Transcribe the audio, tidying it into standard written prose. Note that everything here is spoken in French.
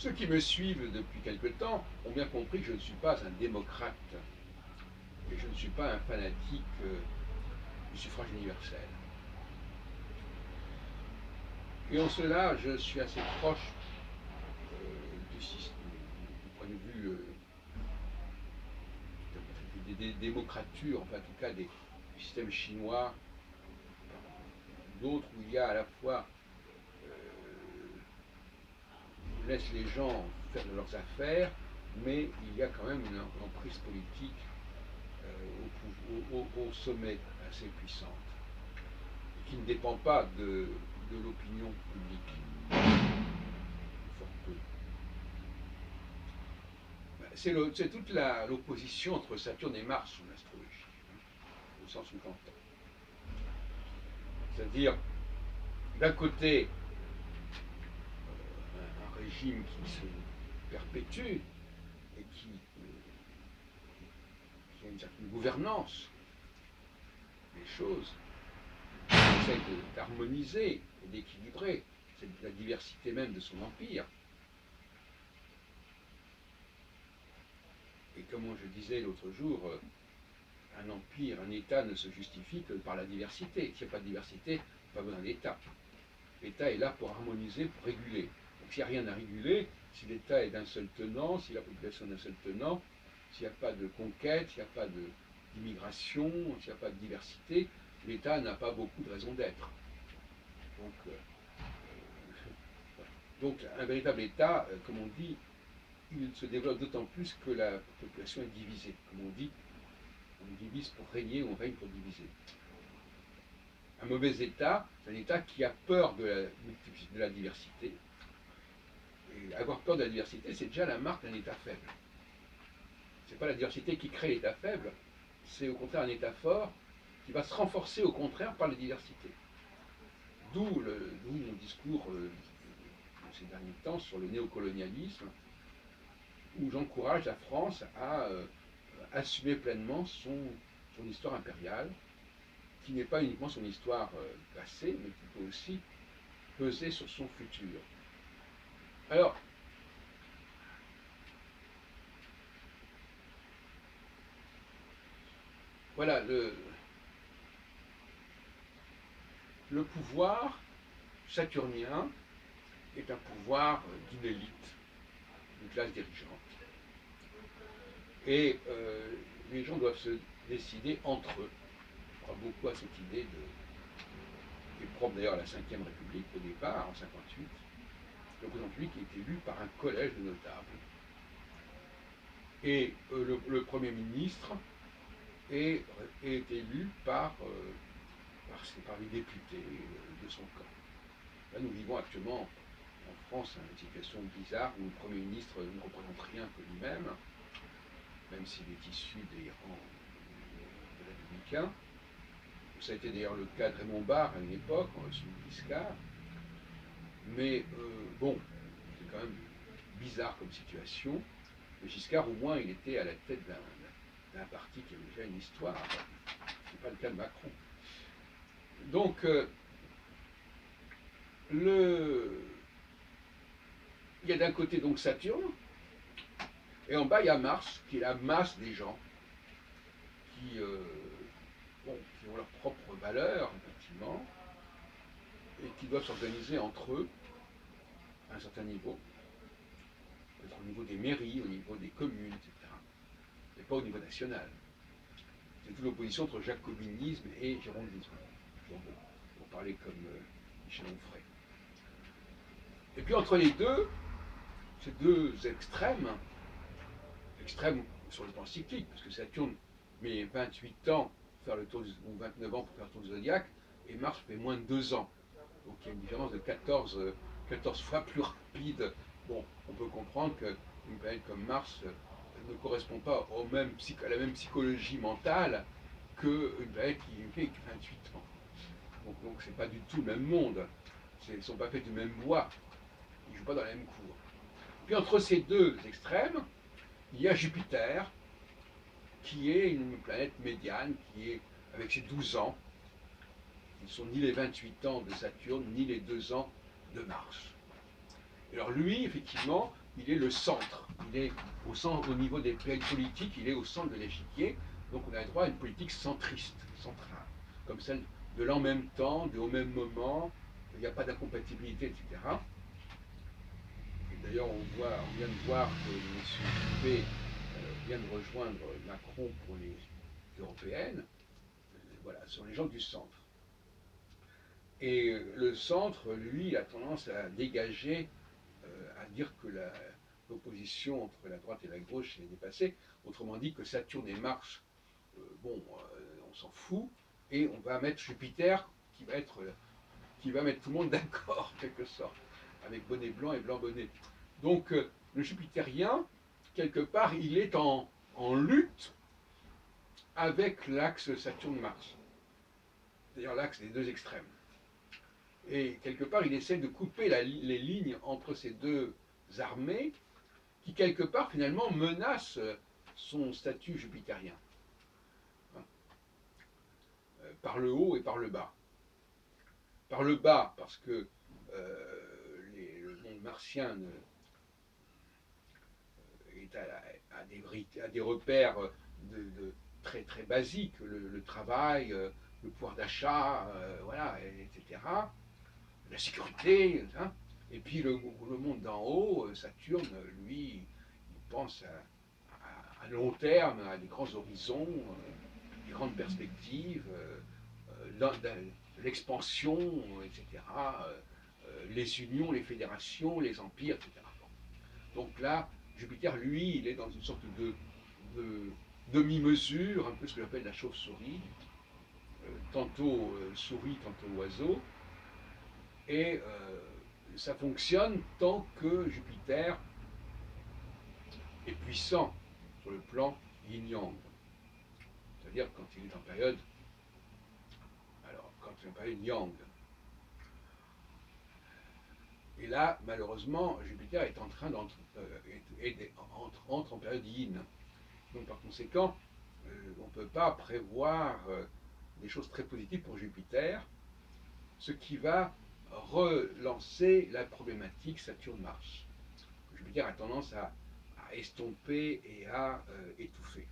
Ceux qui me suivent depuis quelque temps ont bien compris que je ne suis pas un démocrate et je ne suis pas un fanatique du suffrage universel. Et en cela, je suis assez proche du point de vue des démocratures, enfin en tout cas du système chinois, d'autres où il y a à la fois on laisse les gens faire de leurs affaires, mais il y a quand même une emprise politique au sommet assez puissante, et qui ne dépend pas de l'opinion publique, fort peu. C'est toute l'opposition entre Saturne et Mars en astrologie, au sens où j'entends. C'est-à-dire, d'un côté, un régime qui se perpétue et qui a une certaine gouvernance des choses, qui essaie d'harmoniser et d'équilibrer la diversité même de son empire. Et comme je disais l'autre jour, un empire, un État ne se justifie que par la diversité. S'il n'y a pas de diversité, pas besoin d'État. L'État est là pour harmoniser, pour réguler. Donc s'il n'y a rien à réguler, si l'État est d'un seul tenant, si la population est d'un seul tenant, s'il n'y a pas de conquête, s'il n'y a pas d'immigration, s'il n'y a pas de diversité, l'État n'a pas beaucoup de raisons d'être. Donc un véritable État, comme on dit, il se développe d'autant plus que la population est divisée. Comme on dit, on divise pour régner, on règne pour diviser. Un mauvais État, c'est un État qui a peur de la diversité. Et avoir peur de la diversité, c'est déjà la marque d'un État faible. C'est pas la diversité qui crée l'État faible, c'est au contraire un État fort qui va se renforcer au contraire par la diversité. D'où mon discours ces derniers temps sur le néocolonialisme, où j'encourage la France à assumer pleinement son histoire impériale, qui n'est pas uniquement son histoire passée, mais qui peut aussi peser sur son futur. Alors, voilà, le pouvoir saturnien est un pouvoir d'une élite, d'une classe dirigeante. Et les gens doivent se décider entre eux. Je crois beaucoup à cette idée qui est propre d'ailleurs à la Ve République au départ, en 1958, le président public est élu par un collège de notables. Et le Premier ministre est élu par les députés de son camp. Là, nous vivons actuellement en France une situation bizarre où le Premier ministre ne représente rien que lui-même, même s'il est issu des rangs des républicains. Ça a été d'ailleurs le cas de Raymond Barre à une époque, sous Giscard. Mais bon, c'est quand même bizarre comme situation. Mais Giscard, au moins, il était à la tête d'un parti qui avait déjà une histoire. Ce n'est pas le cas de Macron. Donc, il y a d'un côté donc Saturne, et en bas il y a Mars, qui est la masse des gens, qui ont leurs propres valeurs, effectivement, et qui doivent s'organiser entre eux à un certain niveau, peut-être au niveau des mairies, au niveau des communes, etc. Mais pas au niveau national. C'est toute l'opposition entre jacobinisme et girondisme, pour parler comme Michel Onfray. Et puis entre les deux, ces deux extrêmes sur le plan cyclique, parce que Saturne met 28 ans pour faire le tour ou 29 ans pour faire le tour du zodiaque, et Mars fait moins de 2 ans. Donc il y a une différence de 14 fois plus rapide. Bon, on peut comprendre qu'une planète comme Mars ne correspond pas à la même psychologie mentale qu'une planète qui fait 28 ans. Donc c'est pas du tout le même monde. Ils ne sont pas faits du même bois. Ils ne jouent pas dans la même cour. Puis entre ces deux extrêmes, il y a Jupiter, qui est une planète médiane, qui est avec ses 12 ans, qui ne sont ni les 28 ans de Saturne, ni les 2 ans de Mars. Alors lui, effectivement, il est le centre. Il est au niveau des politiques, il est au centre de l'échiquier. Donc on a le droit à une politique centriste, centrale, comme celle de l'en même temps, de au même moment, il n'y a pas d'incompatibilité, etc. Et d'ailleurs, on vient de voir que M. Juppé vient de rejoindre Macron pour les européennes. Voilà, ce sont les gens du centre. Et le centre, lui, a tendance à dégager, à dire que l'opposition entre la droite et la gauche est dépassée. Autrement dit, que Saturne et Mars, on s'en fout, et on va mettre Jupiter qui va mettre tout le monde d'accord, en quelque sorte, avec bonnet blanc et blanc bonnet. Donc, le Jupitérien, quelque part, il est en lutte avec l'axe Saturne-Mars, c'est-à-dire l'axe des deux extrêmes. Et quelque part, il essaie de couper les lignes entre ces deux armées qui, quelque part, finalement, menacent son statut jupitérien, hein, par le haut et par le bas. Par le bas, parce que le monde martien est à des repères très, très basiques, le travail, le pouvoir d'achat, voilà, etc. La sécurité, hein. Et puis le monde d'en haut, Saturne, lui, il pense à long terme, à des grands horizons, des grandes perspectives, l'expansion, etc., les unions, les fédérations, les empires, etc. Donc là, Jupiter, lui, il est dans une sorte de demi-mesure, un peu ce que j'appelle la chauve-souris, tantôt souris, tantôt oiseau, et ça fonctionne tant que Jupiter est puissant sur le plan yin-yang. C'est-à-dire quand il est en période, alors quand il est en période yang. Et là, malheureusement, Jupiter est en train entre en période yin. Donc par conséquent, on ne peut pas prévoir des choses très positives pour Jupiter, ce qui va relancer la problématique Saturne-Mars. Jupiter a tendance à estomper et à étouffer.